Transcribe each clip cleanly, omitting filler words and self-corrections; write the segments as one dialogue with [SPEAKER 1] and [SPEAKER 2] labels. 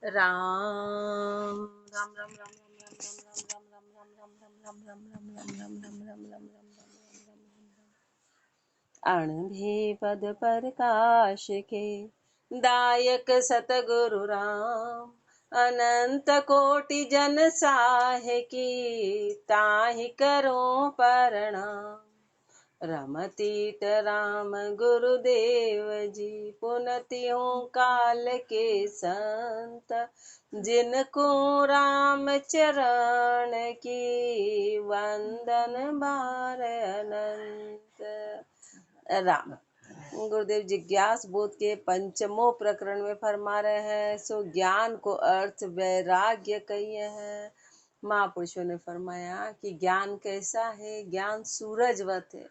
[SPEAKER 1] राम राम राम राम राम राम राम राम राम राम राम राम राम राम राम राम राम राम राम अणभे पद प्रकाश के दायक सतगुरु राम अनंत कोटि जन साहे की ताहि करो प्रणाम। रमतीत राम गुरुदेव जी पुनतियों काल के संत जिनको राम चरण की वंदन बार अनंत। राम गुरुदेव जिज्ञास बोध के पंचमों प्रकरण में फरमा रहे हैं, सो ज्ञान को अर्थ वैराग्य कहिए हैं। महापुरुषों ने फरमाया कि ज्ञान कैसा है, ज्ञान सूरजवत है,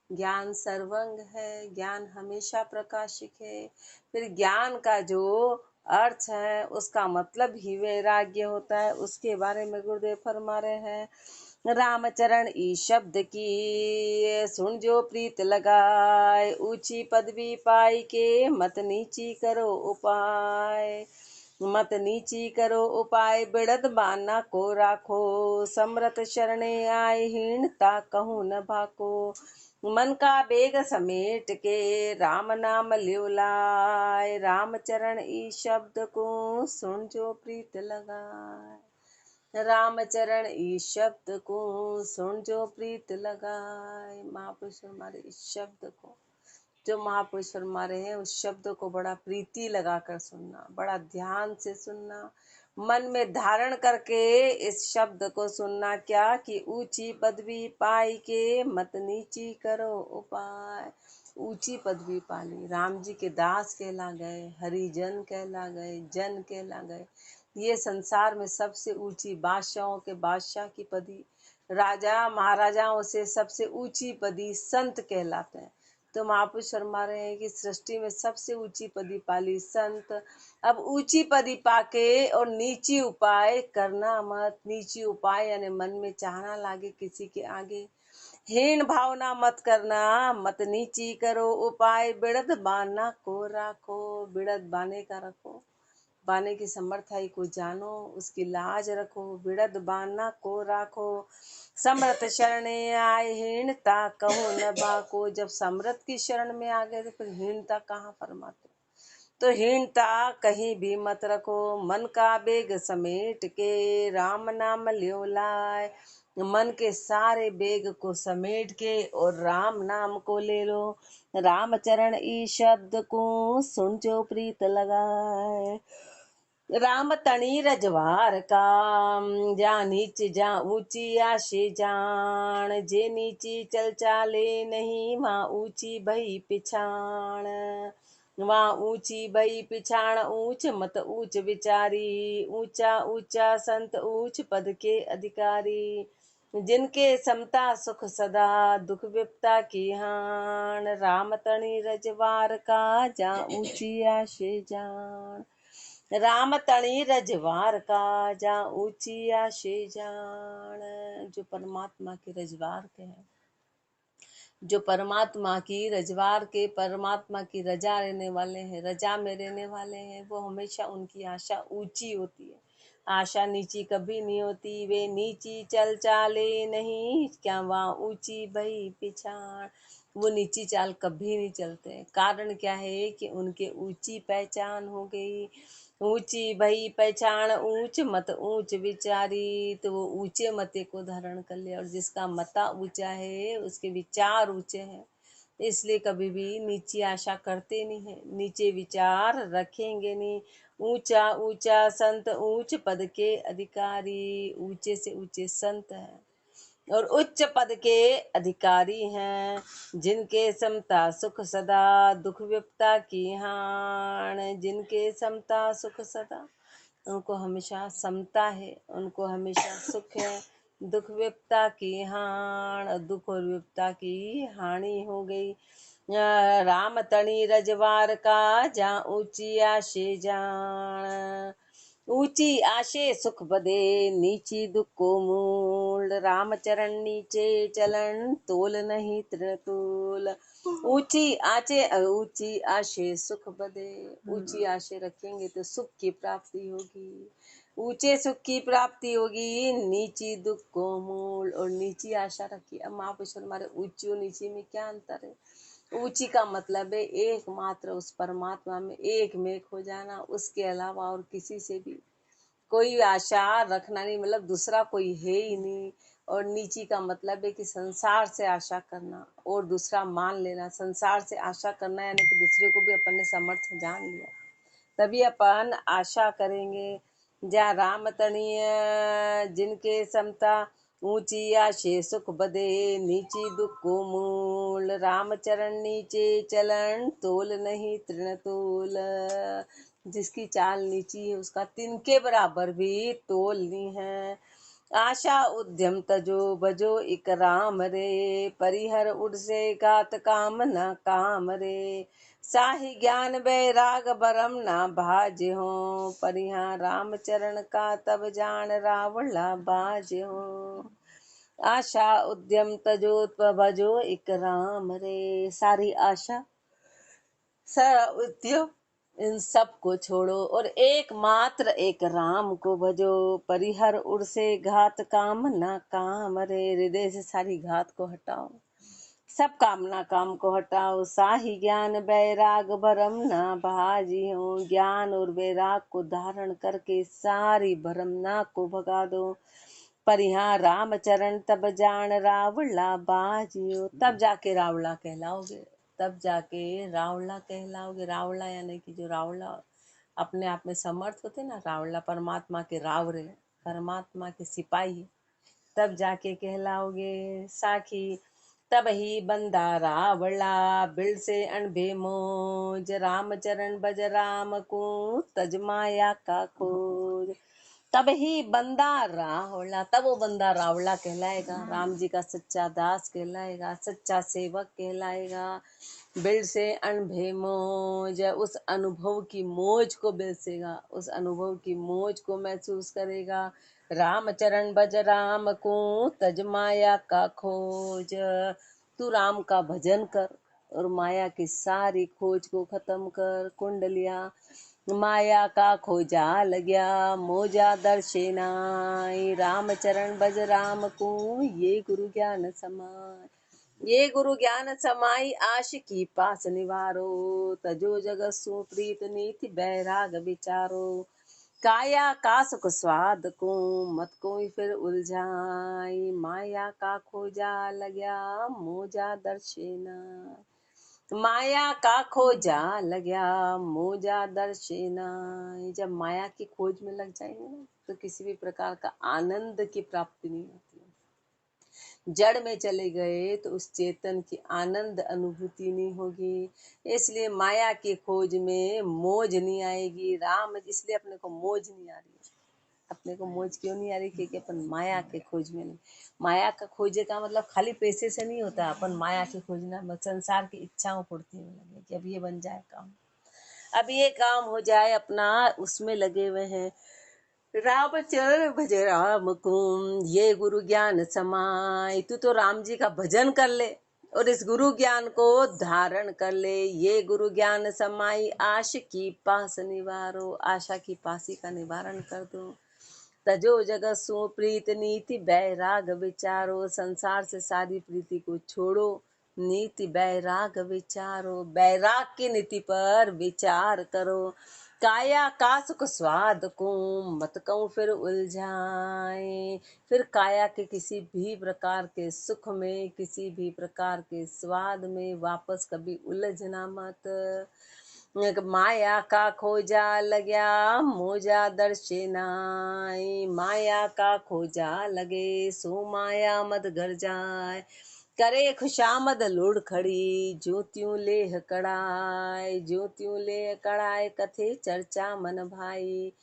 [SPEAKER 1] ज्ञान सर्वंग है, ज्ञान हमेशा प्रकाशिक है। फिर ज्ञान का जो अर्थ है उसका मतलब ही वैराग्य होता है, उसके बारे में गुरुदेव फरमा रहे हैं। रामचरण ई शब्द की सुन जो प्रीत लगाए, ऊंची पदवी पाई के मत नीची करो उपाय। मत नीची करो उपाय, बिड़द बाना को राखो, समरत शरणे आए हीनता कहूँ न भाको। मन का बेग समेट के राम नाम लियो लाए, रामचरण ई शब्द को सुन जो प्रीत लगाए। रामचरण ई शब्द को सुन जो प्रीत लगाए। महापुरुष हमारे इस शब्द को, जो महापुरुष फरमा रहे हैं, उस शब्द को बड़ा प्रीति लगाकर सुनना, बड़ा ध्यान से सुनना, मन में धारण करके इस शब्द को सुनना। क्या कि ऊंची पदवी पाई के मत नीची करो उपाय। ऊंची पदवी पाली, राम जी के दास कहला गए, हरिजन कहला गए, जन कहला गए। ये संसार में सबसे ऊंची, बादशाहों के बादशाह की पदी, राजा महाराजाओं से सबसे ऊंची पदी संत कहलाते हैं। तो महापुरुष फरमा रहे हैं कि सृष्टि में सबसे ऊंची पदी पाली संत। अब ऊंची पदी पाके और नीची उपाय करना मत। नीची उपाय यानी मन में चाहना लागे किसी के आगे, हीन भावना मत करना, मत नीची करो उपाय। बिड़द बाना को राखो, बिड़द बाने का रखो, बाने की समर्थाई को जानो, उसकी लाज रखो। बिड़द बाना को राखो, समर्थ शरणे आए हीनता कहूँ न बाको। जब समर्थ की शरण में आ गए तो फिर हीनता कहाँ फरमाते। तो हीनता कहीं भी मत रखो, मन का बेग समेट के राम नाम लियो लाए। मन के सारे बेग को समेट के और राम नाम को ले लो। रामचरण ई शब्द को सुन जो प्रीत लगाए। राम तणी रजवार का, जा नीच जा ऊंची आशे जान। जे नीची चल चाले नहीं, वहाँ ऊंची भई पिछाण। वहाँ ऊंची भई पिछाण, ऊंच मत ऊंच विचारी। ऊंचा ऊंचा संत ऊंच पद के अधिकारी। जिनके समता सुख सदा, दुख विपता की हान। राम तणी रजवार का, जा ऊंची आशे जान। राम तणी रजवार का, जा ऊंची आशे जान। जो परमात्मा के रजवार के हैं, जो परमात्मा की रजवार के, परमात्मा की रजा रहने वाले हैं, रजा में रहने वाले हैं, वो हमेशा उनकी आशा ऊंची होती है। आशा नीची कभी नहीं होती। वे नीची चल चाले नहीं, क्या वहाँ ऊंची भई पिछाड़। वो नीची चाल कभी नहीं चलते। कारण क्या है कि उनके ऊंची पहचान हो गई। ऊंची भई पहचान, ऊंच मत ऊंच विचारी। तो वो ऊंचे मते को धारण कर ले, और जिसका मता ऊंचा है उसके विचार ऊंचे हैं। इसलिए कभी भी नीची आशा करते नहीं है, नीचे विचार रखेंगे नहीं। ऊंचा ऊंचा संत ऊंच पद के अधिकारी। ऊंचे से ऊंचे संत हैं और उच्च पद के अधिकारी हैं, जिनके समता सुख सदा, दुख विपता की हाण। जिनके समता सुख सदा, उनको हमेशा समता है, उनको हमेशा सुख है। दुख विपता की हाण, दुख और विपता की हानि हो गई। राम तणी रजवार का, जा ऊंची आशे जान। ऊंची आशे सुख बदे, नीची दुख को मूल। रामचरण नीचे चलन, तोल नहीं तृणतोल। ऊंची आशे सुख बदे, ऊंची आशे रखेंगे तो सुख की प्राप्ति होगी, ऊंचे सुख की प्राप्ति होगी। नीची दुख को मूल, और नीची आशा रखी। अब महापुरुष हमारे ऊंची और नीची में क्या अंतर है? ऊंची का मतलब है एकमात्र उस परमात्मा में एक में हो जाना, उसके अलावा और किसी से भी कोई आशा रखना नहीं, मतलब दूसरा कोई है ही नहीं। और नीची का मतलब है कि संसार से आशा करना और दूसरा मान लेना। संसार से आशा करना यानी कि दूसरे को भी अपन ने समर्थ जान लिया, तभी अपन आशा करेंगे। जा राम तणिय जिनके समता, ऊंची आशे सुख बदे, नीची दुख को मूल। राम चरण नीचे चलन, तोल नहीं तृणतोल। जिसकी चाल नीची है उसका तिनके बराबर भी तोल नहीं है। आशा उद्यम तजो बजो इक राम रे, परिहर उड़ से घात काम न काम रे। साहि ज्ञान बैराग बरम ना भाज हो, परिहा राम चरण का तब जान रावला बाज हो। आशा उद्यम तजो भजो इक राम रे, सारी आशा सारा उद्यम इन सब को छोड़ो और एकमात्र एक राम को भजो। परिहर उड़ से घात काम ना काम रे, हृदय से सारी घात को हटाओ, सब कामना काम को हटाओ। साही ज्ञान बैराग भरम ना भाजी हो, ज्ञान और बैराग को धारण करके सारी भरमना को भगा दो। पर यहाँ राम चरण तब जान रावला बाजियो, तब जाके रावला कहलाओगे, तब जाके रावला कहलाओगे। रावला यानी कि जो रावला अपने आप में समर्थ होते ना, रावला परमात्मा के रावरे, परमात्मा के सिपाही, तब जाके कहलाओगे। साखी तब ही बंदा रावला, बिल से अनबे मोज। राम चरण बज राम को, तज माया का खोज। तब ही बंदा रावला, तब वो बंदा रावला कहलाएगा, राम जी का सच्चा दास कहलाएगा, सच्चा सेवक कहलाएगा। बिल से अनभे मोज, उस अनुभव की मोज को बिलसेगा, उस अनुभव की मोज को महसूस करेगा। राम चरण बज राम को, तज माया का खोज। तू राम का भजन कर और माया की सारी खोज को खत्म कर। कुंडलिया माया का खोजा लग्या, मोजा दर्शेनाई। राम चरण बज राम को, ये गुरु ज्ञान समाय। ये गुरु ज्ञान समाई, आश की पास निवारो। तजो जगत सु प्रीत नीति बैराग विचारो। काया का सुख स्वाद को, मत कोई फिर उलझाई। माया का खोजा लग्या, मोजा दर्शेना। माया का खोजा लग्या, मोजा दर्शेना। जब माया की खोज में लग जाएंगे ना, तो किसी भी प्रकार का आनंद की प्राप्ति नहीं होती। जड़ में चले गए तो उस चेतन की आनंद अनुभूति नहीं होगी। इसलिए माया की खोज में मौज नहीं आएगी। राम इसलिए अपने को मौज नहीं आ रही है। अपने को मौज क्यों नहीं आ रही? क्योंकि अपन माया के खोज में नहीं। माया का खोजे का मतलब खाली पैसे से नहीं होता। अपन माया के खोजना संसार की इच्छाओं पूर्ति में लगे कि अब ये बन जाए काम, अब ये काम हो जाए, अपना उसमें लगे हुए हैं। राम चरण भज राम को, ये गुरु ज्ञान समाय। तू तो राम जी का भजन कर ले और इस गुरु ज्ञान को धारण कर ले। ये गुरु ज्ञान समाई, आश की पास निवारो। आशा की पासी का निवारण कर दो। तजो जगत सो प्रीत नीति बैराग विचारो। संसार से सारी प्रीति को छोड़ो, नीति बैराग विचारो। बैराग की नीति पर विचार करो। काया का सुख स्वाद को, मत कहूँ फिर उलझाए। फिर काया के किसी भी प्रकार के सुख में, किसी भी प्रकार के स्वाद में वापस कभी उलझना मत। माया का खोजा लग्या, मोजा दर्शनाई। माया का खोजा लगे, सो माया मद घर जाए। करे खुशामद लुढ़ खड़ी, ज्योतियों लेह कड़ाए। ज्योतियों लेह कड़ाए, कथे चर्चा मन भाई।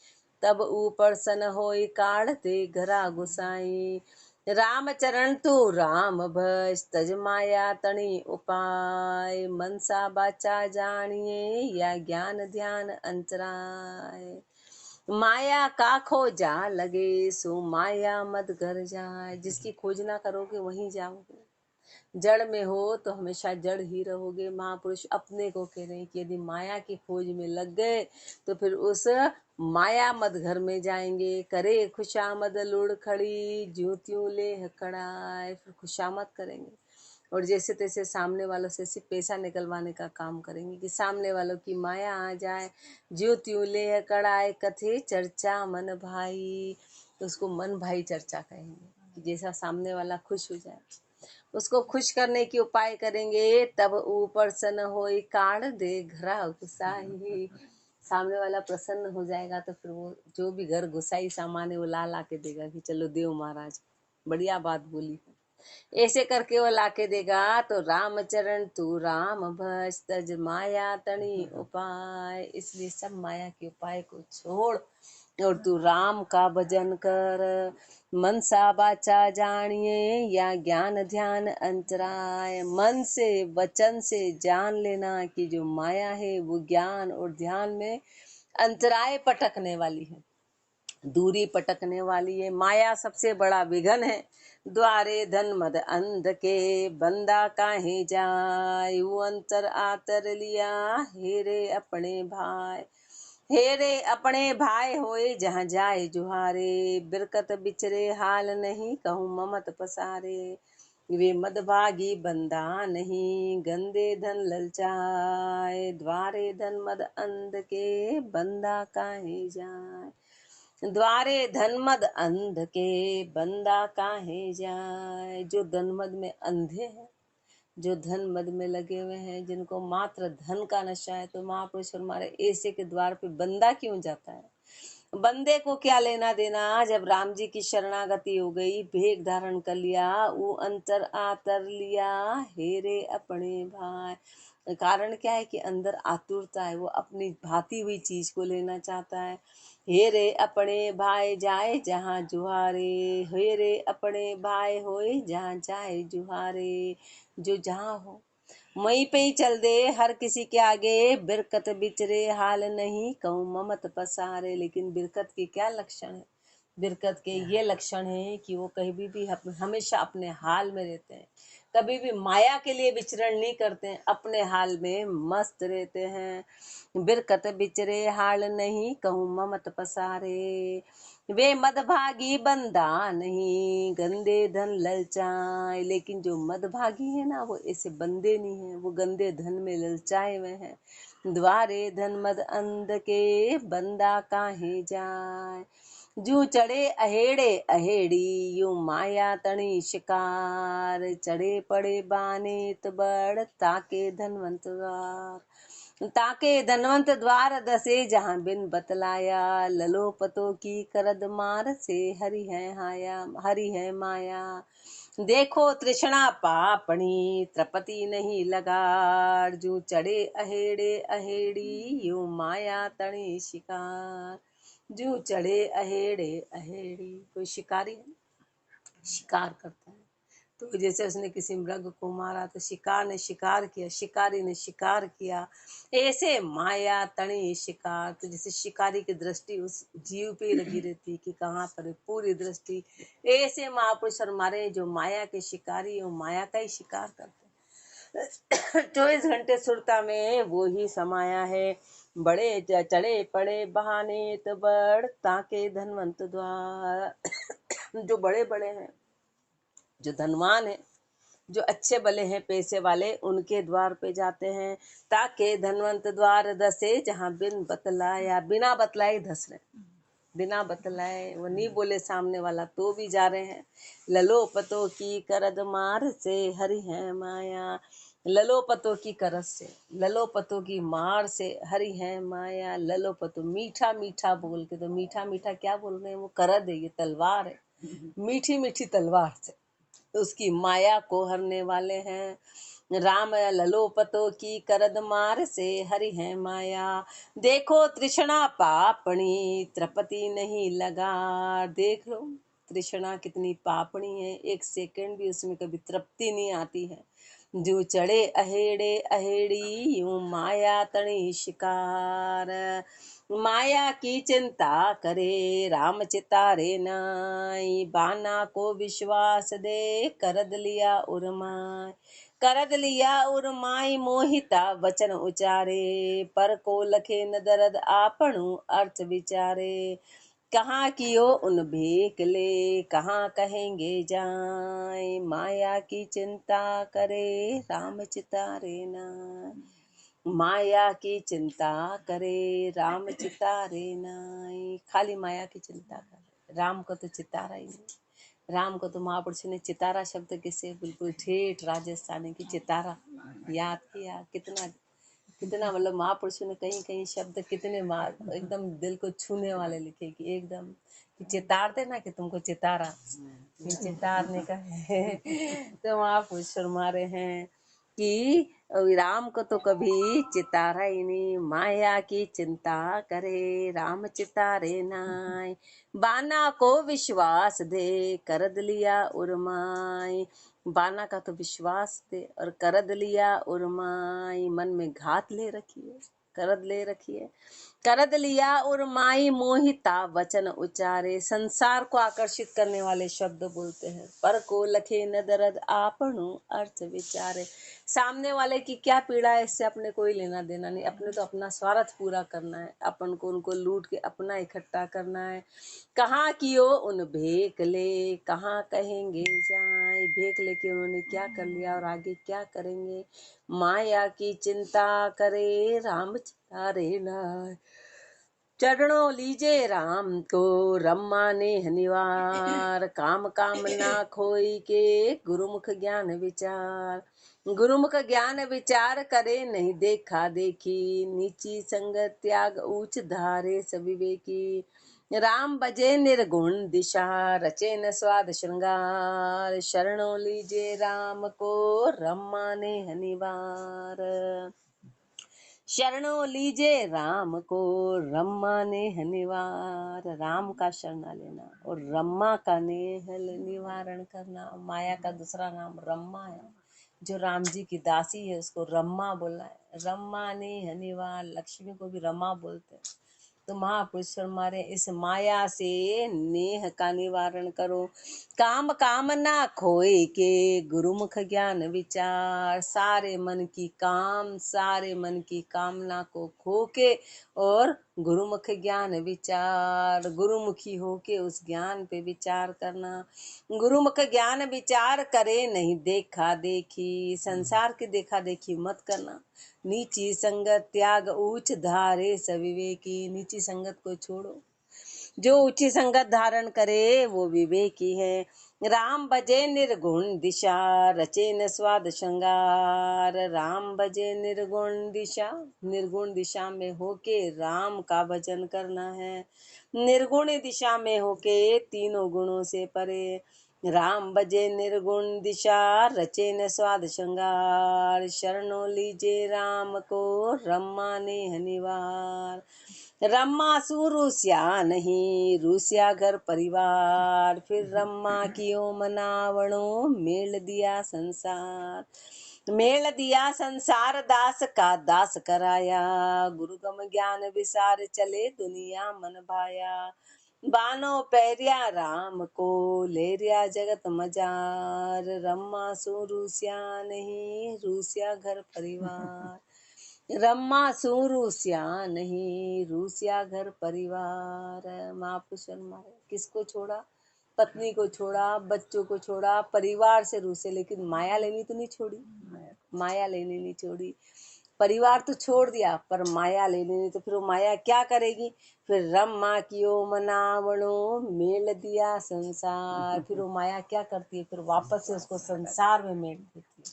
[SPEAKER 1] तब ऊपर सन होई, काढ़ते घरा गुसाई। राम चरण तू राम भज, तज माया तणी उपाय। मनसा बाचा जानिए, या ज्ञान ध्यान अंतराय। माया का खोजा लगे सो माया मत घर जाए। जिसकी खोज ना करोगे वहीं जाओगे। जड़ में हो तो हमेशा जड़ ही रहोगे। महापुरुष अपने को कह रहे हैं कि यदि माया की खोज में लग गए तो फिर उस माया मद घर में जाएंगे। करे खुशामद लुढ़ खड़ी, ज्यों त्यों ले कड़ाए। फिर खुशामद करेंगे और जैसे तैसे सामने वालों से सिर्फ पैसा निकलवाने का काम करेंगे कि सामने वालों की माया आ जाए। ज्यों त्यों ले कड़ाए, कथे चर्चा मन भाई। तो उसको मन भाई चर्चा कहेंगे कि जैसा सामने वाला खुश हो जाए। उसको खुश करने के उपाय करेंगे। तब ऊपर सन होई काढ़ दे घरा गुसाई। सामने वाला प्रसन्न हो जाएगा तो फिर वो जो भी घर गुसाई सामान है वो ला ला के देगा कि चलो देव महाराज, बढ़िया बात बोली। ऐसे करके वो लाके देगा। तो रामचरण तू राम भज, तज माया तणी उपाय। इसलिए सब माया के उपाय को छोड़ और तू राम का भजन कर। मनसा वाचा जानिए या ज्ञान ध्यान अंतराय। मन से वचन से जान लेना कि जो माया है वो ज्ञान और ध्यान में अंतराय पटकने वाली है, दूरी पटकने वाली है। माया सबसे बड़ा विघन है। द्वारे धन मद अंध के, बंदा काहे जाय। वो अंतर आतर लिया, हेरे अपने भाई। हेरे अपने भाई होए जहाँ जाए जुहारे। बिरकत बिचरे हाल नहीं, कहूँ ममत पसारे। वे मदभागी बंदा नहीं, गंदे धन ललचाए। द्वारे धन मद अंध के, बंदा काहे जाए। द्वारे धनमद अंध के, बंदा काहे जाए। जो धनमद में अंधे हैं, जो धन मद में लगे हुए हैं, जिनको मात्र धन का नशा है, तो महापुरुष हमारे ऐसे के द्वार पे बंदा क्यों जाता है। बंदे को क्या लेना देना। जब राम जी की शरणागति हो गई, भेख धारण कर लिया, वो अंतर आतर लिया, हेरे अपने भाई। कारण क्या है कि अंदर आतुरता है, वो अपनी भाती हुई चीज को लेना चाहता है। हेरे अपने भाई जाए जहाँ जुहारे। हेरे अपने भाई होए जहाँ जाए जुहारे। जो जहाँ हो मई पे ही चल दे हर किसी के आगे। बिरकत बिचरे हाल नहीं, कहूँ ममत पसारे। लेकिन बिरकत के क्या लक्षण है। बिरकत के ये लक्षण है कि वो कहीं भी हमेशा अपने हाल में रहते हैं, कभी भी माया के लिए विचरण नहीं करते हैं, अपने हाल में मस्त रहते हैं। बिरकत बिचरे हाल नहीं, कहूँ ममत पसारे। वे मदभागी बंदा नहीं, गंदे धन ललचाए। लेकिन जो मदभागी है ना, वो ऐसे बंदे नहीं है, वो गंदे धन में ललचाए हुए हैं। द्वारे धन मद अंध के, बंदा काहे जाए। जू चढ़े अहेड़े अहेड़ी, यूं माया तणी शिकार। चढ़े पड़े बाने तबड़, ताके धनवंत द्वार। ताके धनवंत द्वार दसे, जहाँ बिन बतलाया। ललो पतो की करद मार से, हरि है हाया हरि है माया। देखो तृष्णा पापणी, त्रपति नहीं लगार। जू चढ़े अहेड़े अहेड़ी, यूं माया तणी शिकार। जू चढ़े अहेड़े अहेड़ी। कोई शिकारी है, शिकार करता है, तो जैसे उसने किसी मृग को मारा तो शिकार ने शिकार किया, शिकारी ने शिकार किया। ऐसे माया तणी शिकार। तो जैसे शिकारी की दृष्टि उस जीव पे लगी रहती कि कहाँ पर है, पूरी दृष्टि। ऐसे महापुरुष हमारे जो माया के शिकारी, वो माया का ही शिकार करते हैं। 24 घंटे सुरता में वो ही समाया है। बड़े चढ़े पड़े बहाने तो बड़, ताके धनवंत द्वार। जो बड़े बड़े हैं, जो धनवान है, जो अच्छे भले हैं, पैसे वाले, उनके द्वार पे जाते हैं। ताके धनवंत द्वार दसे, जहाँ बिन बतलाया। बिना बतलाए धस रहे, बिना बतलाए, वो नहीं बोले सामने वाला तो भी जा रहे हैं। ललो पतो की करद मार से, हरि है माया। ललो पतो की करद से, ललो पतो की मार से, हरि है माया। ललो पतो मीठा मीठा बोल के, तो मीठा मीठा क्या बोल रहे हैं, वो करद है, ये तलवार है, मीठी मीठी तलवार से उसकी माया को हरने वाले हैं। राम ललो पतो की करद मार से, हरि है माया। देखो तृष्णा पापणी, त्रपति नहीं लगा। देख लो तृष्णा कितनी पापणी है, एक सेकंड भी उसमें कभी तृप्ति नहीं आती है। जो चढ़े अहेड़े अहेड़ी, यूं माया तणी शिकार। माया की चिंता करे राम चितारे नाई, बाना को विश्वास दे करद लिया उर्माय। करद लिया उर्माई मोहिता वचन उचारे, पर को लखे न दर्द आपणु अर्थ विचारे। कहाँ कियो उन भेक ले कहाँ कहेंगे जाए, माया की चिंता करे राम चितारे नाय। माया की चिंता करे राम चितारे नाय। खाली माया की चिंता करे, राम को तो चितारा ही नहीं। राम को तो महापुरुष ने चितारा शब्द किसे बिल्कुल ठेठ राजस्थानी की चितारा याद किया। कितना कितना मतलब महापुरुषों ने कहीं कहीं शब्द कितने एकदम दिल को छूने वाले लिखे कि एकदम कि चितारते ना कि तुमको चितारा, ये चितारने का है। तो महापुरुष फरमारे हैं कि राम को तो कभी चितारा ही नहीं, माया की चिंता करे राम चितारे नाय। बाना को विश्वास दे करद लिया उर्माई, बाना का तो विश्वास दे और करद लिया उर्माई, मन में घात ले रखी है, करद ले रखी है। करद लिया उर्माई मोहिता वचन उचारे, संसार को आकर्षित करने वाले शब्द बोलते हैं। पर को लखे न दर्द आपणु अर्थ विचारे, सामने वाले की क्या पीड़ा है इससे अपने कोई लेना देना नहीं। अपने तो अपना स्वार्थ पूरा करना है, अपन को उनको लूट के अपना इकट्ठा करना है। कहाँ कियो उन भेक ले कहाँ कहेंगे जाए, भेक लेके उन्होंने क्या कर लिया और आगे क्या करेंगे। माया की चिंता करे राम चितारे नाय, चरणों लीजे राम को रम्मा ने हनिवार। काम काम ना खोई के गुरुमुख ज्ञान विचार, गुरुमुख ज्ञान विचार करे नहीं देखा देखी। नीची संगत त्याग ऊंच धारे सविवेकी, राम बजे निर्गुण दिशा रचे न स्वाद श्रृंगार। शरणों लीजे राम को रम्मा ने हनिवार, शरणों लीजे राम को रम्मा ने निवार। राम का शरणा लेना और रम्मा का नेहल निवारण करना। माया का दूसरा नाम रम्मा है, जो राम जी की दासी है उसको रम्मा बोला है। रम्मा ने निवार, लक्ष्मी को भी रमा बोलते हैं। तो महापुरुष हमारे इस माया से नेह का निवारण करो। काम कामना खोए के गुरुमुख ज्ञान विचार, सारे मन की काम सारे मन की कामना को खो के और गुरुमुख ज्ञान विचार, गुरुमुखी होके उस ज्ञान पे विचार करना। गुरुमुख ज्ञान विचार करे नहीं देखा देखी, संसार की देखा देखी मत करना। नीची संगत त्याग ऊंच धारे सविवेकी, नीची संगत को छोड़ो, जो ऊंची संगत धारण करे वो विवेकी है। राम भजे निर्गुण दिशा रचे न स्वाद श्रृंगार, राम भजे निर्गुण दिशा, निर्गुण दिशा में होके राम का भजन करना है। निर्गुण दिशा में होके तीनों गुणों से परे, राम भजे निर्गुण दिशा रचे न स्वाद श्रृंगार। शरणों लीजे राम को रम्मा ने हनिवार, रम्मा सु रूसिया नहीं रूसिया घर परिवार। फिर रम्मा कियो मनावणो मेल दिया संसार, मेल दिया संसार दास का दास कराया। गुरुगम ज्ञान विसार चले दुनिया मन भाया, बानो पैरिया राम को ले रिया जगत मजार। रम्मा सु रूसिया नहीं रूसिया घर परिवार, रम्मा सु रूसिया नहीं रूसिया घर परिवार। महापुरुष मारे किसको छोड़ा, पत्नी को छोड़ा, बच्चों को छोड़ा, परिवार से रूसे, लेकिन माया लेनी तो नहीं छोड़ी, माया लेनी नहीं छोड़ी। परिवार तो छोड़ दिया पर माया लेनी नहीं, तो फिर वो माया क्या करेगी। फिर रम्मा कियो मनावणो मेल दिया संसार, फिर वो माया क्या करती है, फिर वापस से उसको संसार में मेल देती है।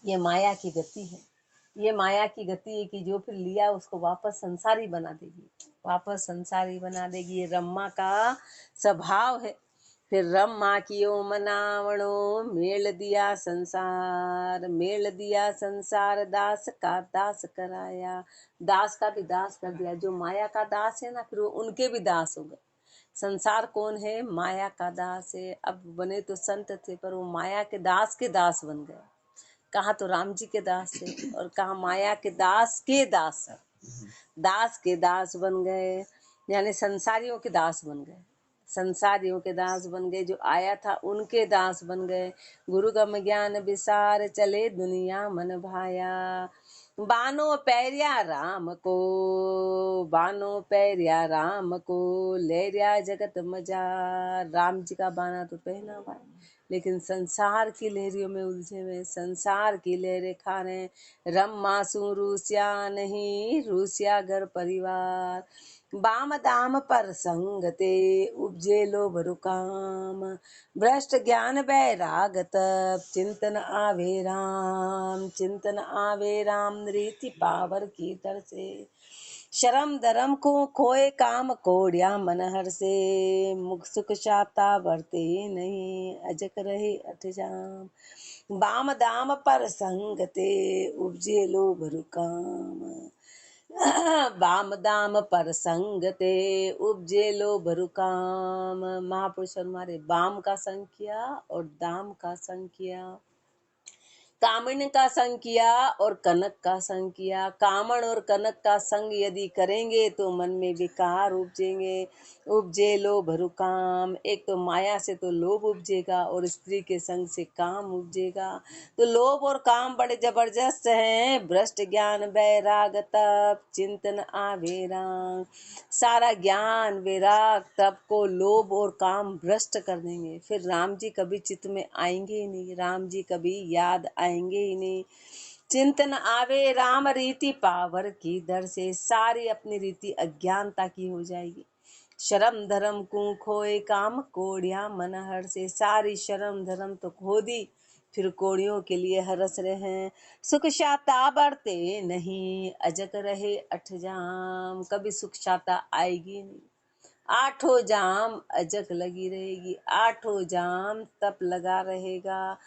[SPEAKER 1] ये माया की गति है, ये माया की गति है कि जो फिर लिया उसको वापस संसारी बना देगी, वापस संसारी बना देगी। ये रम्मा का स्वभाव है। फिर रम्मा कियो मनावणो मेल दिया संसार, मेल दिया संसार दास का दास कराया, दास का भी दास कर दिया। जो माया का दास है ना, फिर वो उनके भी दास हो गए। संसार कौन है, माया का दास है। अब बने तो संत थे पर वो माया के दास बन गए। कहाँ तो राम जी के दास थे और कहाँ माया के दास। दास के दास बन गए, यानी संसारियों के दास बन गए, संसारियों के दास बन गए। जो आया था उनके दास बन गए। गुरु गम ज्ञान विसार चले दुनिया मन भाया। बानो पैरिया राम को, बानो पैरिया राम को, लेरिया जगत मजा। राम जी का बाना तो पहना हुआ है, लेकिन संसार की लहरियों में उलझे हुए, संसार की लहरें खा रहे। रम मासू रूसिया नहीं, रूसिया घर परिवार। बाम दाम पर संगते, उपजे लोभ रुकाम। भ्रष्ट ज्ञान बैराग तप, चिंतन आवे राम, चिंतन आवे राम। रीति पावर की तर से, शरम दरम को खोए काम कोड़िया मन हर से। मुख सुख शाता बरते नहीं, अजक रहे अठ जाम। बाम दाम पर संगते, उपजे लोभ रुकाम। बाम दाम पर संगते, उपजे लोभ रुकाम। महापुरुष हमारे बाम का संग किया और दाम का संग किया। कामन का संग किया और कनक का संग किया। कामन और कनक का संग यदि करेंगे तो मन में विकार उपजेंगे। उपजे लोभ रुकाम, एक तो माया से तो लोभ उपजेगा और स्त्री के संग से काम उपजेगा। तो लोभ और काम बड़े जबरदस्त हैं। भ्रष्ट ज्ञान बैराग तप, चिंतन आवे राम। सारा ज्ञान विराग तप को लोभ और काम भ्रष्ट कर देंगे, फिर राम जी कभी चित्त में आएंगे ही नहीं, राम जी कभी याद आएंगे ही नहीं। चिंतन आवे राम, रीति पावर की दर से। सारी अपनी रीति अज्ञानता की हो जाएगी। शर्म धर्म को खोए काम कोड़िया मन हर से। सारी शर्म धर्म तो खो दी, फिर कोड़ियों के लिए हरस रहे हैं। सुख शाता बढ़ते नहीं, अजक रहे अठ जाम। कभी सुख शाता आएगी नहीं, आठों जाम अजक लगी रहेगी। आठों जाम तप लगा रहेगा,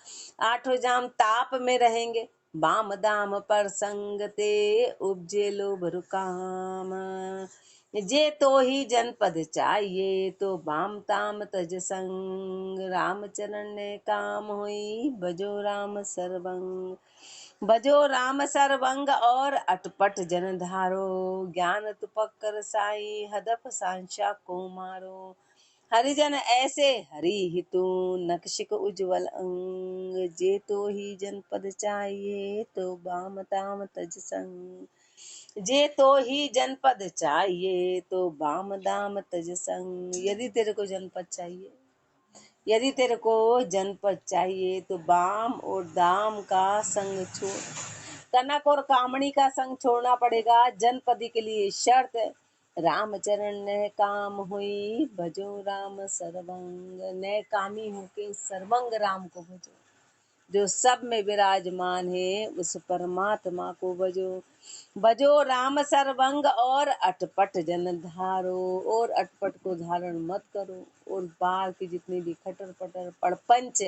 [SPEAKER 1] आठों जाम ताप में रहेंगे। बाम दाम पर संगते, उपजे लोभ रुकाम। जे तो ही जनपद चाहिए, तो बाम ताम तज संग। राम चरण ने काम हुई, बजो राम सर्वंग। भजो राम सर्वंग और अटपट जन धारो। ज्ञान तुपकर साई, हदप सांशा को मारो। हरिजन ऐसे हरि हितु, नक्शिक उज्जवल अंग। जे तो ही जनपद चाहिए, तो बाम ताम तज संग। जे तो ही जनपद चाहिए, तो बाम दाम तज संग। यदि तेरे को जनपद चाहिए, यदि तेरे को जनपद चाहिए, तो बाम और दाम का संग छोड़, कनक और कामणी का संग छोड़ना पड़ेगा। जनपदी के लिए शर्त है, रामचरण ने काम हुई, भजो राम सर्वंग। ने कामी होके सर्वंग राम को भजो, जो सब में विराजमान है, उस परमात्मा को भजो। भजो राम सर्वंग और अटपट जन धारो। और अटपट को धारण मत करो, और बाहर की जितनी भी खटर पटर पड़पंच,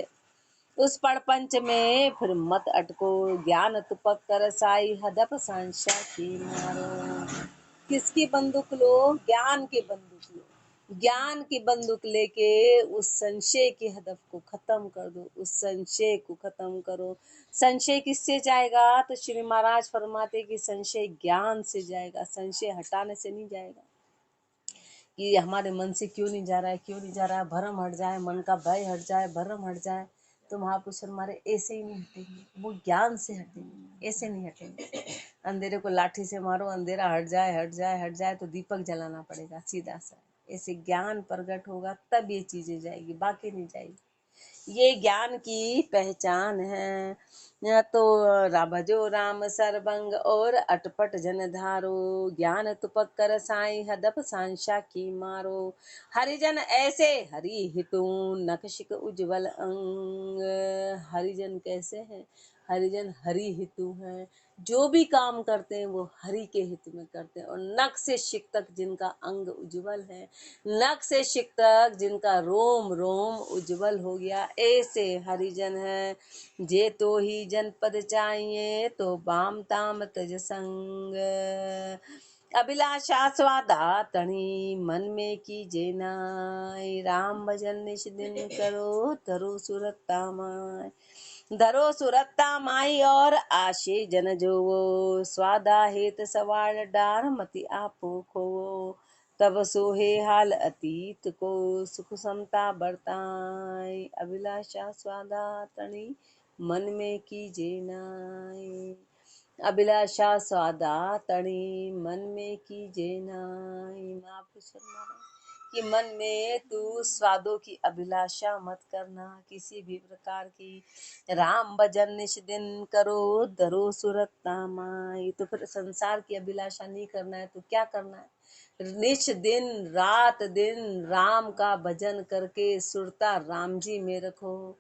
[SPEAKER 1] उस पड़पंच में फिर मत अटको। ज्ञान तुपक कर साई, हदप सांशा की मारो। किसकी बंदूक लो? ज्ञान की बंदूक लो। ज्ञान की बंदूक लेके उस संशय के हदफ को खत्म कर दो, उस संशय को खत्म करो। संशय किससे जाएगा? तो श्री महाराज फरमाते कि संशय ज्ञान से जाएगा, संशय हटाने से नहीं जाएगा। कि हमारे मन से क्यों नहीं जा रहा है, क्यों नहीं जा रहा है, भरम हट जाए, मन का भय हट जाए, भरम हट जाए, तो महापुरुष हमारे ऐसे ही नहीं हटेंगे, वो ज्ञान से हटेंगे, ऐसे नहीं हटेंगे। अंधेरे को लाठी से मारो, अंधेरा हट जाए हट जाए हट जाए, तो दीपक जलाना पड़ेगा सीधा सा। ऐसे ज्ञान प्रकट होगा तब ये चीजें जाएगी, बाकी नहीं जाएगी। ये ज्ञान की पहचान है। या तो भजो राम सर्वंग और अटपट जन धारो। ज्ञान तुपक कर साई, हदप सांशा की मारो। हरिजन ऐसे हरि हितु, नक्शिक उज्जवल अंग। हरिजन कैसे हैं? हरिजन हरि हितु हैं, जो भी काम करते हैं वो हरि के हित में करते हैं। और नख से शिक तक जिनका अंग उज्जवल है, नख से शिक तक जिनका रोम रोम उज्जवल हो गया, ऐसे हरिजन है। जे तो ही जनपद चाहिए, तो बाम ताम तज संग। अभिलाषा स्वादा तणी, मन में कीजे नाय। राम भजन निश दिन करो, तरो सुरत तामाय। धरो सुरत्ता माई और आशे जन जोवो, स्वादा हेत सवाल डार मति आपो खोवो। तब सोहे हाल अतीत को, सुख समता बरताई, अभिलाषा स्वादा तणी मन में कीजे नाई। अभिलाषा स्वादा तणी मन में कीजे नाई। महापुरुष कि मन में तू स्वादों की अभिलाषा मत करना, किसी भी प्रकार की। राम भजन निश दिन करो, धरो सुरत्ता माई। तो फिर संसार की अभिलाषा नहीं करना है तो क्या करना है? निश दिन रात दिन राम का भजन करके सुरता राम जी में रखो।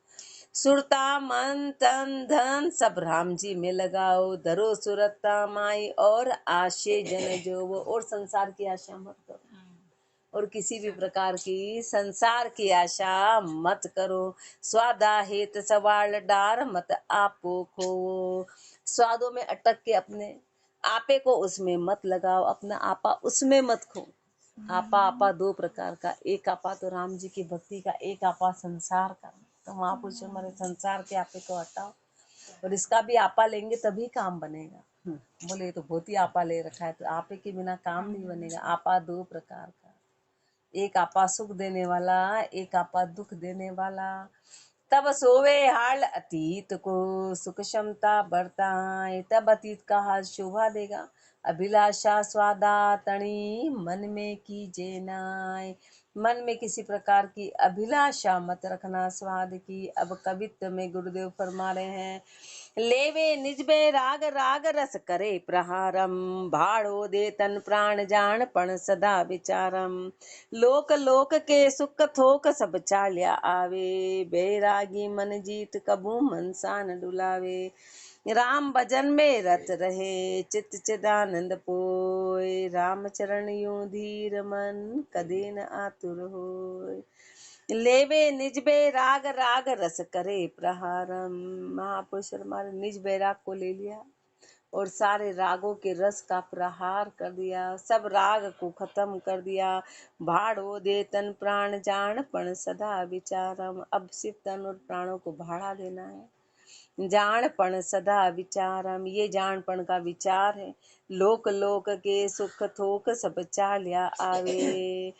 [SPEAKER 1] सुरता मन तन धन सब राम जी में लगाओ। धरो सुरता माई और आशे जन जो वो, और संसार की आशा मत करो, और किसी भी प्रकार की संसार की आशा मत करो। स्वादा हेत सवाल डार मत आपो खो। स्वादों में अटक के अपने आपे को उसमें मत लगाओ, अपना आपा उसमें मत खो। आपा आपा दो प्रकार का, एक आपा तो राम जी की भक्ति का, एक आपा संसार का। तो महापुरुष हमारे संसार के आपे को हटाओ, और इसका भी आपा लेंगे तभी काम बनेगा। बोले ये तो बहुत ही आपा ले रखा है, तो आपे के बिना काम नहीं बनेगा। आपा दो प्रकार का, एक आपा सुख देने वाला, एक आपा दुख देने वाला। तब सोवे हाल अतीत को, सुख क्षमता बरताए, तब अतीत का हाल शोभा देगा। अभिलाषा स्वादा तणी मन में कीजे नाय। मन में किसी प्रकार की अभिलाषा मत रखना स्वाद की। अब कवित्व में गुरुदेव फरमा रहे हैं, लेवे निज बे राग राग रस करे प्रहारम, भाड़ो दे तन प्राण जान पण सदा विचारम। लोक लोक के सुख थोक सब चाल्या आवे, बैरागी मन जीत कबू मनसा न डुलावे। राम भजन में रत रहे, चित चिदानंद पोय, राम चरण यूं धीर मन कदे न आतुर होय। लेवे निज बे राग राग रस करे प्रहारम। महापुरुष हमारे निज बैराग को ले लिया और सारे रागों के रस का प्रहार कर दिया, सब राग को खत्म कर दिया। भाड़ो दे तन प्राण जान पण सदा विचारम। अब सिर्फ तन और प्राणों को भाड़ा देना है। जान सदा विचारम, ये जानपण का विचार है। लोक लोक के सुख थोक सब चाल्या आवे।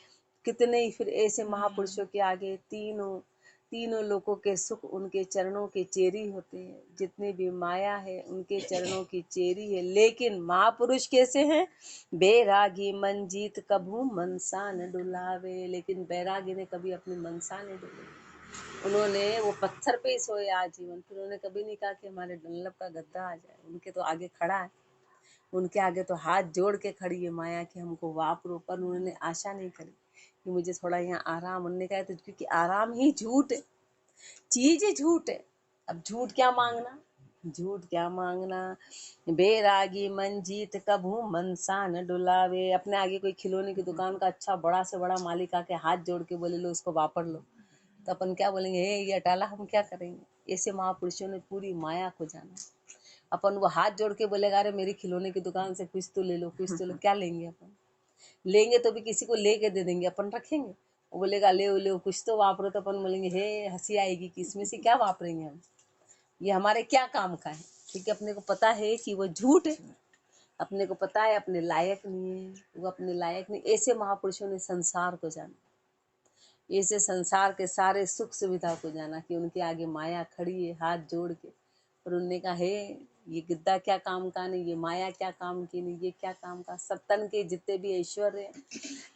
[SPEAKER 1] कितने ही फिर ऐसे महापुरुषों के आगे तीनों लोकों के सुख उनके चरणों के चेरी होते हैं। जितनी भी माया है उनके चरणों की चेरी है। लेकिन महापुरुष कैसे हैं? बैरागी मन जीत कभू मनसा न डुलावे। लेकिन बैरागी ने कभी अपनी मनसा नहीं डुलाई। उन्होंने वो पत्थर पे ही सोए आजीवन। फिर उन्होंने कभी नहीं कहा कि हमारे डंलप का गद्दा आ जाए। उनके तो आगे खड़ा है, उनके आगे तो हाथ जोड़ के खड़ी है माया कि हमको वापरो। पर उन्होंने आशा नहीं करी कि मुझे थोड़ा यहाँ आराम। उन्होंने कहा तो क्योंकि आराम ही झूठ है, चीज ही झूठ है। अब झूठ क्या मांगना, झूठ क्या मांगना। बैरागी मन जीत कभू मनसा न डुलावे। अपने आगे कोई खिलौने की दुकान का अच्छा बड़ा से बड़ा मालिक आके हाथ जोड़ के बोले लो उसको वापर लो, तो अपन क्या बोलेंगे, हे ये अटाला हम क्या करेंगे। ऐसे महापुरुषों ने पूरी माया को जाना। अपन वो हाथ जोड़ के बोलेगा अरे मेरी खिलौने की दुकान से कुछ तो ले लो, कुछ तो लो। क्या लेंगे अपन? लेंगे तो भी किसी को लेके दे देंगे, अपन रखेंगे। वो बोलेगा ले ले कुछ तो वापरो, तो अपन बोलेंगे हे हंसी आएगी कि इसमें से क्या वापरेंगे हम, ये हमारे क्या काम का है। क्योंकि अपने को पता है कि वो झूठ है, अपने को पता है अपने लायक नहीं है, वो अपने लायक नहीं। ऐसे महापुरुषों ने संसार को जाना, ऐसे संसार के सारे सुख सुविधा को जाना कि उनके आगे माया खड़ी है हाथ जोड़ के। और उनने कहा हे ये गिद्दा क्या काम का नहीं, ये माया क्या काम की नहीं, ये क्या काम का। सत्तन के जितने भी ऐश्वर्य है,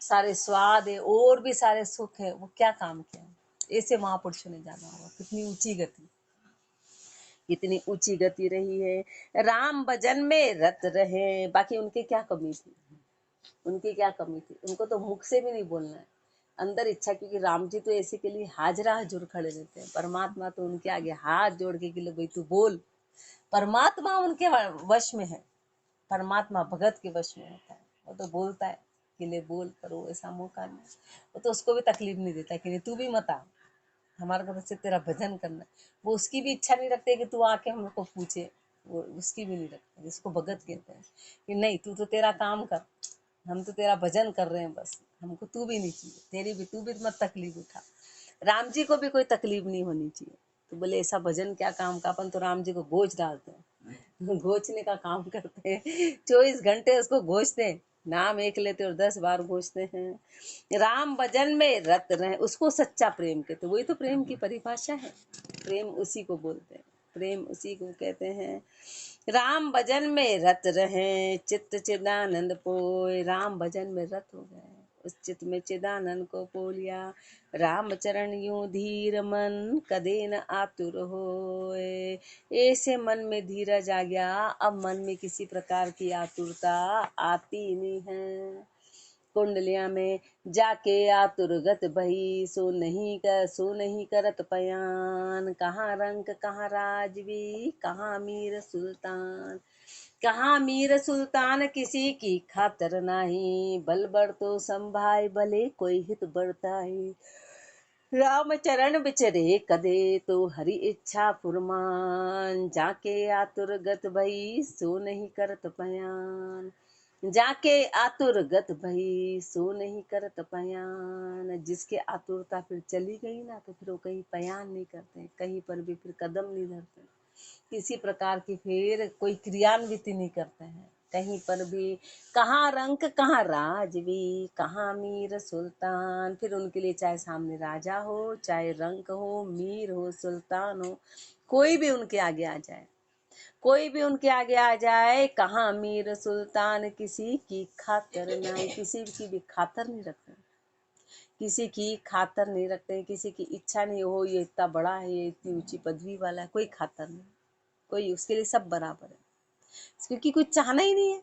[SPEAKER 1] सारे स्वाद है और भी सारे सुख है, वो क्या काम किया। ऐसे महापुरुषों ने जाना होगा। कितनी ऊंची गति, कितनी ऊंची गति रही है। राम भजन में रत रहे। बाकी उनके क्या कमी थी, उनकी क्या कमी थी? उनको तो मुख से भी नहीं बोलना है, अंदर इच्छा। क्योंकि राम जी तो ऐसे के लिए हाजरा हजूर खड़े रहते हैं। परमात्मा तो उनके आगे हाथ जोड़ के लो भाई तू बोल। परमात्मा उनके वश में है, परमात्मा भगत के वश में होता है। वो तो बोलता है कि ले बोल करो, ऐसा मौका नहीं। वो तो उसको भी तकलीफ नहीं देता कि नहीं तू भी मत आ, हमारे को तो तेरा भजन करना। वो उसकी भी इच्छा नहीं रखते कि तू आके हमको पूछे, वो उसकी भी नहीं रखते। जिसको भगत कहते हैं कि नहीं तू तो तेरा काम कर, हम तो तेरा भजन कर रहे हैं बस, हमको तू भी नहीं चाहिए, तेरी भी तू भी मत तकलीफ उठा। राम जी को भी कोई तकलीफ नहीं होनी चाहिए। तो बोले ऐसा भजन क्या काम का, अपन तो राम जी को गोच डालते हैं गोचने का काम करते हैं, 24 घंटे उसको गोचते हैं, नाम एक लेते और 10 बार गोचते हैं। राम भजन में रत रहे, उसको सच्चा प्रेम कहते, वही तो प्रेम की परिभाषा है, प्रेम उसी को बोलते हैं, प्रेम उसी को कहते हैं। राम भजन में रत रहे, चित्त चिदानंद पोए, राम भजन में रत हो गए, उस चित्त में चिदानंद को पो लिया। राम चरण यूं धीर मन, कदे न आतुर होए, ऐसे मन में धीरज आ गया, अब मन में किसी प्रकार की आतुरता आती नहीं है। कुंडलिया में जाके आतुरगत भई, सो नहीं करत पयान, कहाँ रंक कहाँ राजवी, कहाँ मीर सुल्तान, कहाँ मीर सुल्तान किसी की खातर नाही, बल बढ़ तो संभाय भले कोई हित बढ़ताई, राम चरण बिचरे कदे तो हरि इच्छा फुरमान, जाके आतुरगत भई सो नहीं करत पयान, जाके आतुरगत भई सो नहीं करत पयान। जिसके आतुरता फिर चली गई ना, तो फिर वो कहीं पयान नहीं करते, कहीं पर भी फिर कदम नहीं धरते, किसी प्रकार की फिर कोई क्रियान्विति नहीं करते हैं कहीं पर भी। कहाँ रंक कहाँ राजवी, कहाँ मीर सुल्तान, फिर उनके लिए चाहे सामने राजा हो, चाहे रंक हो, मीर हो, सुल्तान हो, कोई भी उनके आगे आ जाए, कोई भी उनके आगे आ जाए, कहाँ मीर सुल्तान किसी की खातर नहीं, किसी की भी खातर नहीं रखते, किसी की खातर नहीं रखते, किसी की इच्छा नहीं हो ये इतना बड़ा है, ये इतनी ऊंची पदवी वाला है, कोई खातर नहीं, कोई उसके लिए सब बराबर है, क्योंकि कुछ चाहना ही नहीं है।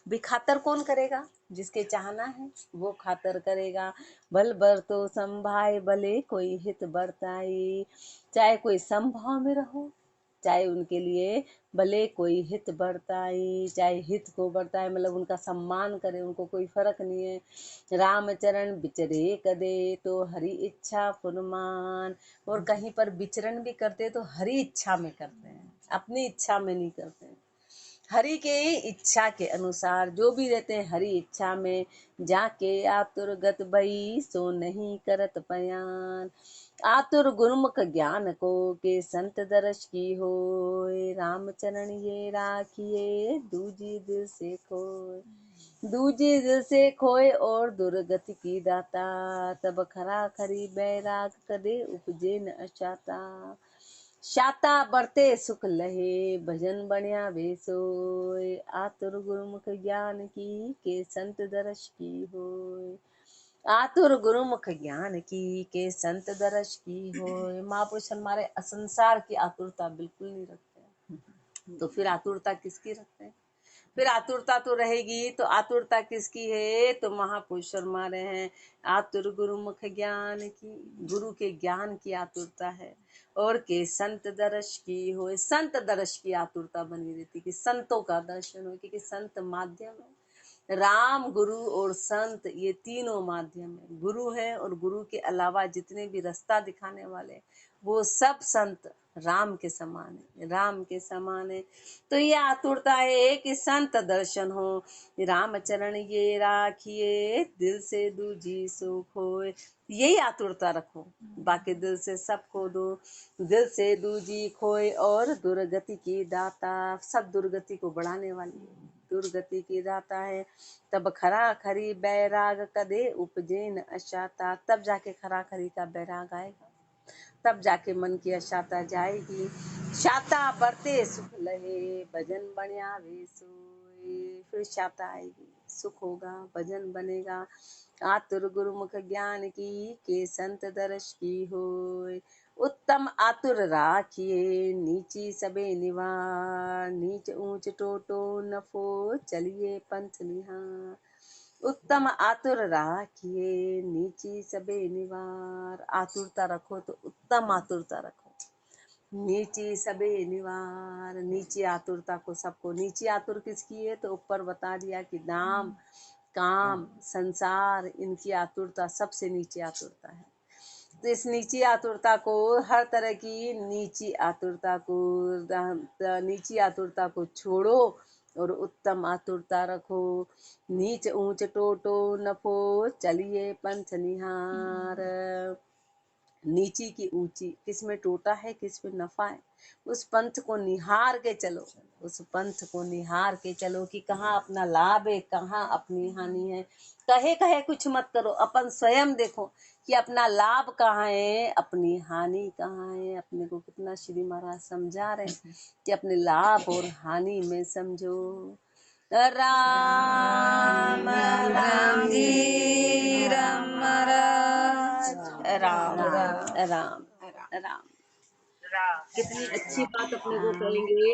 [SPEAKER 1] बेखातर कौन करेगा, जिसके चाहना है वो खातर करेगा। बल बर तो संभाय भले कोई हित बरताई, चाहे कोई संभाव में रहो, चाहे उनके लिए भले कोई हित बरताई, चाहे हित को बरताए मतलब उनका सम्मान करे, उनको कोई फर्क नहीं है। राम चरण बिचरे कदे तो हरि इच्छा फुरमान, और कहीं पर विचरण भी करते तो हरि इच्छा में करते हैं, अपनी इच्छा में नहीं करते हैं, हरि के इच्छा के अनुसार जो भी रहते हैं हरि इच्छा में। जाके आतुर भई सो नहीं करत पयान, आतुर गुरुमुख ज्ञान को के संत दर्श की होय, राम चरण ये राखिए दूजी दिल से खोए, दूजी दिल से खोए और दुर्गति की दाता, तब खरा खरी बैराग कदे उपजे न अचाता, शाता बरते सुख लहे भजन बनिया वे सोय, आतुर गुरुमुख ज्ञान की के संत दर्श की होय, आतुर गुरुमुख ज्ञान की के संत दर्श की होय। महापुरुष हमारे असंसार की आतुरता बिल्कुल नहीं रखते, तो फिर आतुरता किसकी रखते हैं, फिर आतुरता तो रहेगी, तो आतुरता किसकी है, तो महापुरुष फरमा रहे हैं आतुर गुरुमुख ज्ञान की, गुरु के ज्ञान की आतुरता है, और के संत दर्श की हो, संत दर्श की आतुरता बनी रहती कि संतों का दर्शन हो, क्योंकि संत माध्यम है, राम गुरु और संत ये तीनों माध्यम है, गुरु है और गुरु के अलावा जितने भी रास्ता दिखाने वाले वो सब संत राम के समान है, राम के समान है। तो ये आतुरता है कि संत दर्शन हो, राम चरण ये राखिए दिल से दूजी सुख होए, यही आतुरता रखो, बाकी दिल से सब खो दो, दिल से दूजी खोए और दुर्गति की दाता, सब दुर्गति को बढ़ाने वाली है, दुर्गति की दाता है। तब खरा खरी बैराग कदे उपजे न अशाता, तब जाके खरा खरी का बैराग आएगा, तब जाके मन की अशाता जाएगी। शाता बरते सुख लहे भजन बनिया वे सोए, फिर शाता आएगी, सुख होगा, भजन बनेगा। आतुर गुरुमुख ज्ञान की के संत दर्श की होय, उत्तम आतुर राखिए नीची सबे निवार, नीच ऊंच टोटो नफो चलिए पंथ निहार, उत्तम आतुर राखिए नीची सबे निवार, आतुरता रखो तो उत्तम आतुरता रखो, नीची सबे निवार, नीची आतुरता को सबको, नीची आतुर किसकी है, तो ऊपर बता दिया कि नाम काम संसार इनकी आतुरता सबसे नीची आतुरता है। तो इस नीची आतुरता को, हर तरह की नीची आतुरता को छोड़ो और उत्तम आतुरता रखो। नीच ऊंच टोटो नफो चलिए पंथ निहार, नीची की ऊंची, किस में टोटा है किस में नफा है। उस पंथ को निहार के चलो, उस पंथ को निहार के चलो कि कहाँ अपना लाभ है कहाँ अपनी हानि है। कहे कहे कुछ मत करो, अपन स्वयं देखो कि अपना लाभ कहाँ है अपनी हानि कहाँ है। अपने को कितना श्री महाराज समझा रहे हैं कि अपने लाभ और हानि में समझो। राम राम जी राम महाराज, राम राम राम राम। कितनी अच्छी बात अपने को कहेंगे